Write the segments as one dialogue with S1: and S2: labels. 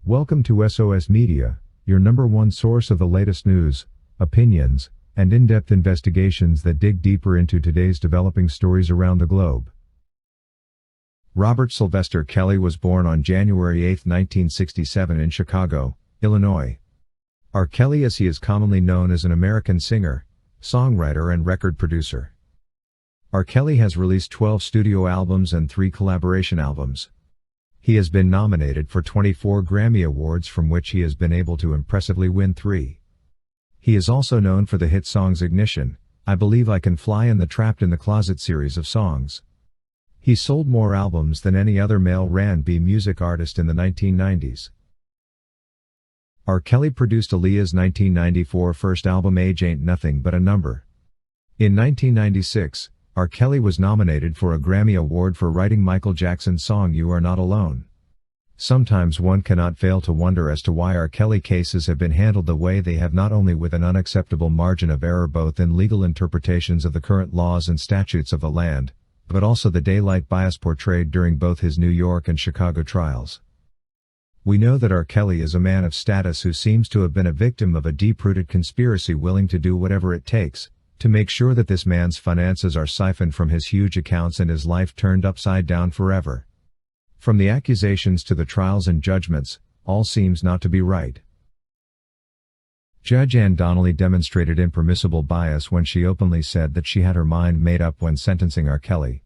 S1: Welcome to SOS Media, your number one source of the latest news, opinions, and in-depth investigations that dig deeper into today's developing stories around the globe. Robert Sylvester Kelly was born on January 8, 1967 in Chicago, Illinois. R. Kelly, as he is commonly known, is an American singer, songwriter and record producer. R. Kelly has released 12 studio albums and 3 collaboration albums. He has been nominated for 24 Grammy Awards, from which he has been able to impressively win 3. He is also known for the hit songs Ignition, I Believe I Can Fly, and the Trapped in the Closet series of songs. He sold more albums than any other male R&B music artist in the 1990s. R. Kelly produced Aaliyah's 1994 first album Age Ain't Nothing But a Number. In 1996, R. Kelly was nominated for a Grammy Award for writing Michael Jackson's song You Are Not Alone. Sometimes one cannot fail to wonder as to why R. Kelly cases have been handled the way they have, not only with an unacceptable margin of error both in legal interpretations of the current laws and statutes of the land, but also the daylight bias portrayed during both his New York and Chicago trials. We know that R. Kelly is a man of status who seems to have been a victim of a deep-rooted conspiracy, willing to do whatever it takes to make sure that this man's finances are siphoned from his huge accounts and his life turned upside down forever. From the accusations to the trials and judgments, all seems not to be right. Judge Ann Donnelly demonstrated impermissible bias when she openly said that she had her mind made up when sentencing R. Kelly.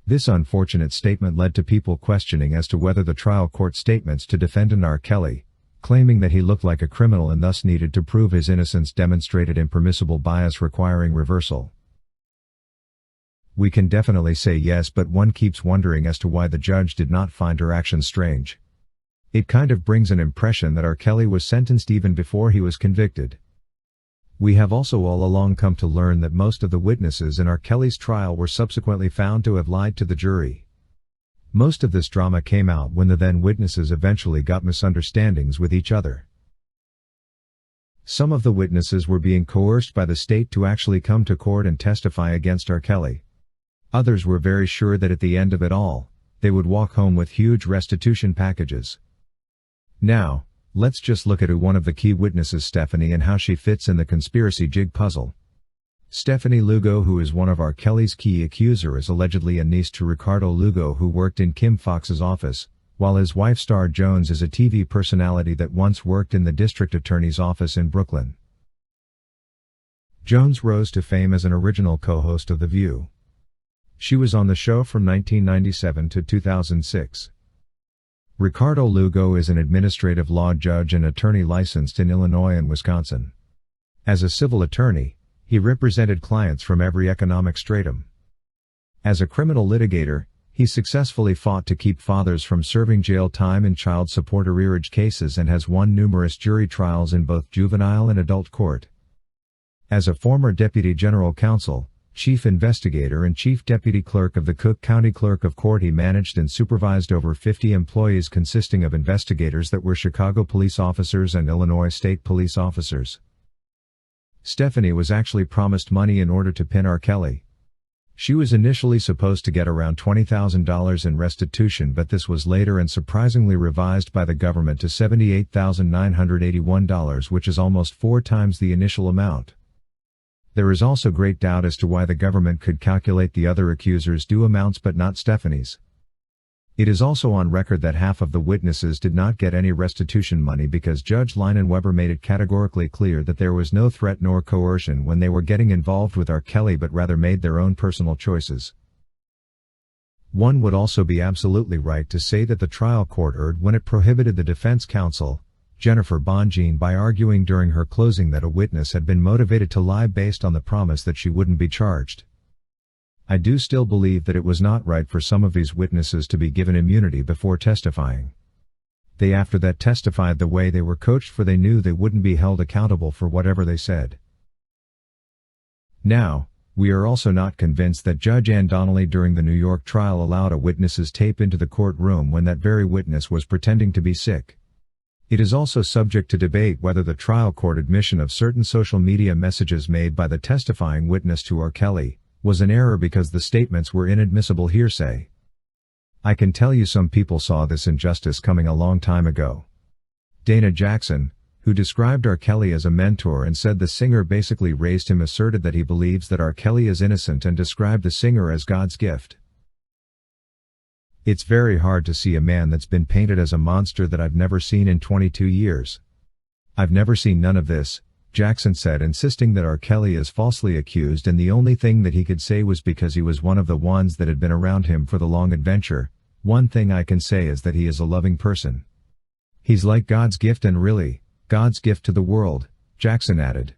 S1: This unfortunate statement led to people questioning as to whether the trial court statements to defendant R. Kelly, claiming that he looked like a criminal and thus needed to prove his innocence, demonstrated impermissible bias requiring reversal. We can definitely say yes, but one keeps wondering as to why the judge did not find her actions strange. It kind of brings an impression that R. Kelly was sentenced even before he was convicted. We have also all along come to learn that most of the witnesses in R. Kelly's trial were subsequently found to have lied to the jury. Most of this drama came out when the then witnesses eventually got misunderstandings with each other. Some of the witnesses were being coerced by the state to actually come to court and testify against R. Kelly. Others were very sure that at the end of it all, they would walk home with huge restitution packages. Now, let's just look at one of the key witnesses, Stephanie, and how she fits in the conspiracy jig puzzle. Stephanie Lugo, who is one of R. Kelly's key accusers, is allegedly a niece to Ricardo Lugo, who worked in Kim Foxx's office, while his wife Star Jones is a TV personality that once worked in the district attorney's office in Brooklyn. Jones rose to fame as an original co-host of The View. She was on the show from 1997 to 2006. Ricardo Lugo is an administrative law judge and attorney licensed in Illinois and Wisconsin. As a civil attorney, he represented clients from every economic stratum. As a criminal litigator, he successfully fought to keep fathers from serving jail time in child support arrearage cases and has won numerous jury trials in both juvenile and adult court. As a former deputy general counsel, chief investigator and chief deputy clerk of the Cook County Clerk of Court, he managed and supervised over 50 employees consisting of investigators that were Chicago police officers and Illinois state police officers. Stephanie was actually promised money in order to pin R. Kelly. She was initially supposed to get around $20,000 in restitution, but this was later and surprisingly revised by the government to $78,981, which is almost 4 times the initial amount. There is also great doubt as to why the government could calculate the other accusers' due amounts but not Stephanie's. It is also on record that half of the witnesses did not get any restitution money because Judge Leinenweber made it categorically clear that there was no threat nor coercion when they were getting involved with R. Kelly, but rather made their own personal choices. One would also be absolutely right to say that the trial court erred when it prohibited the defense counsel, Jennifer Bonjean, by arguing during her closing that a witness had been motivated to lie based on the promise that she wouldn't be charged. I do still believe that it was not right for some of these witnesses to be given immunity before testifying. They after that testified the way they were coached, for they knew they wouldn't be held accountable for whatever they said. Now, we are also not convinced that Judge Ann Donnelly during the New York trial allowed a witness's tape into the courtroom when that very witness was pretending to be sick. It is also subject to debate whether the trial court admission of certain social media messages made by the testifying witness to R. Kelly was an error because the statements were inadmissible hearsay. I can tell you some people saw this injustice coming a long time ago. Dana Jackson, who described R. Kelly as a mentor and said the singer basically raised him, asserted that he believes that R. Kelly is innocent and described the singer as God's gift. "It's very hard to see a man that's been painted as a monster that I've never seen in 22 years. I've never seen none of this," Jackson said, insisting that R. Kelly is falsely accused and the only thing that he could say was because he was one of the ones that had been around him for the long adventure. "One thing I can say is that he is a loving person. He's like God's gift, and really, God's gift to the world," Jackson added.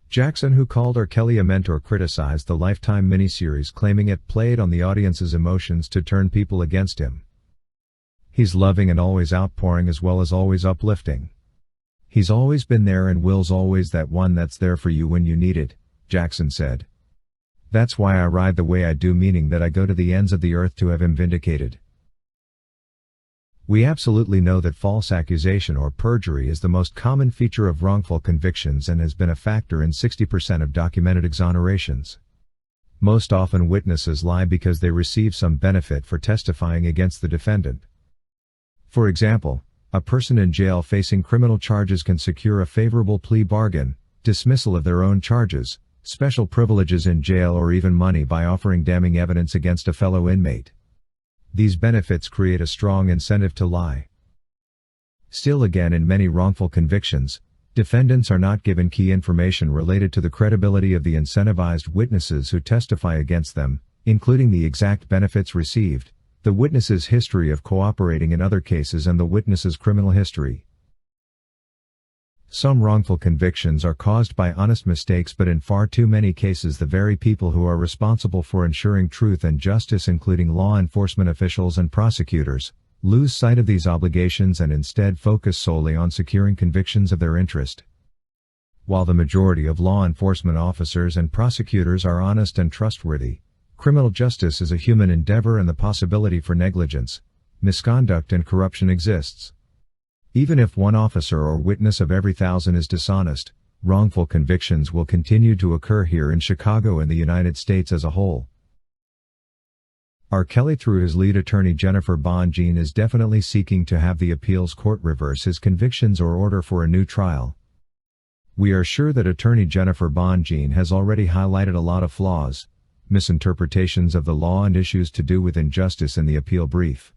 S1: Jackson, who called R. Kelly a mentor, criticized the Lifetime miniseries, claiming it played on the audience's emotions to turn people against him. "He's loving and always outpouring as well as always uplifting. He's always been there and will's always that one that's there for you when you need it," Jackson said. "That's why I ride the way I do, meaning that I go to the ends of the earth to have him vindicated." We absolutely know that false accusation or perjury is the most common feature of wrongful convictions and has been a factor in 60% of documented exonerations. Most often witnesses lie because they receive some benefit for testifying against the defendant. For example, a person in jail facing criminal charges can secure a favorable plea bargain, dismissal of their own charges, special privileges in jail, or even money by offering damning evidence against a fellow inmate. These benefits create a strong incentive to lie. Still again, in many wrongful convictions, defendants are not given key information related to the credibility of the incentivized witnesses who testify against them, including the exact benefits received, the witness's history of cooperating in other cases, and the witness's criminal history. Some wrongful convictions are caused by honest mistakes, but in far too many cases the very people who are responsible for ensuring truth and justice, including law enforcement officials and prosecutors, lose sight of these obligations and instead focus solely on securing convictions of their interest. While the majority of law enforcement officers and prosecutors are honest and trustworthy, criminal justice is a human endeavor and the possibility for negligence, misconduct, and corruption exists. Even if one officer or witness of every 1,000 is dishonest, wrongful convictions will continue to occur here in Chicago and the United States as a whole. R. Kelly, through his lead attorney Jennifer Bonjean, is definitely seeking to have the appeals court reverse his convictions or order for a new trial. We are sure that attorney Jennifer Bonjean has already highlighted a lot of flaws, misinterpretations of the law, and issues to do with injustice in the appeal brief.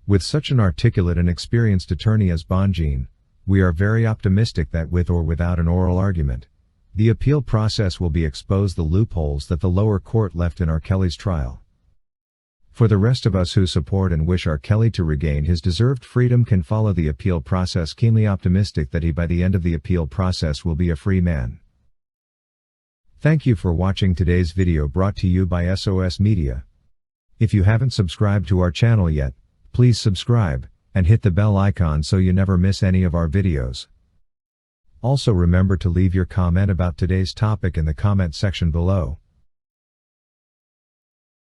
S1: With such an articulate and experienced attorney as Bonjean, we are very optimistic that with or without an oral argument, the appeal process will be exposed the loopholes that the lower court left in R. Kelly's trial. For the rest of us who support and wish R. Kelly to regain his deserved freedom can follow the appeal process, keenly optimistic that he by the end of the appeal process will be a free man. Thank you for watching today's video, brought to you by SOS Media. If you haven't subscribed to our channel yet, please subscribe, and hit the bell icon so you never miss any of our videos. Also remember to leave your comment about today's topic in the comment section below.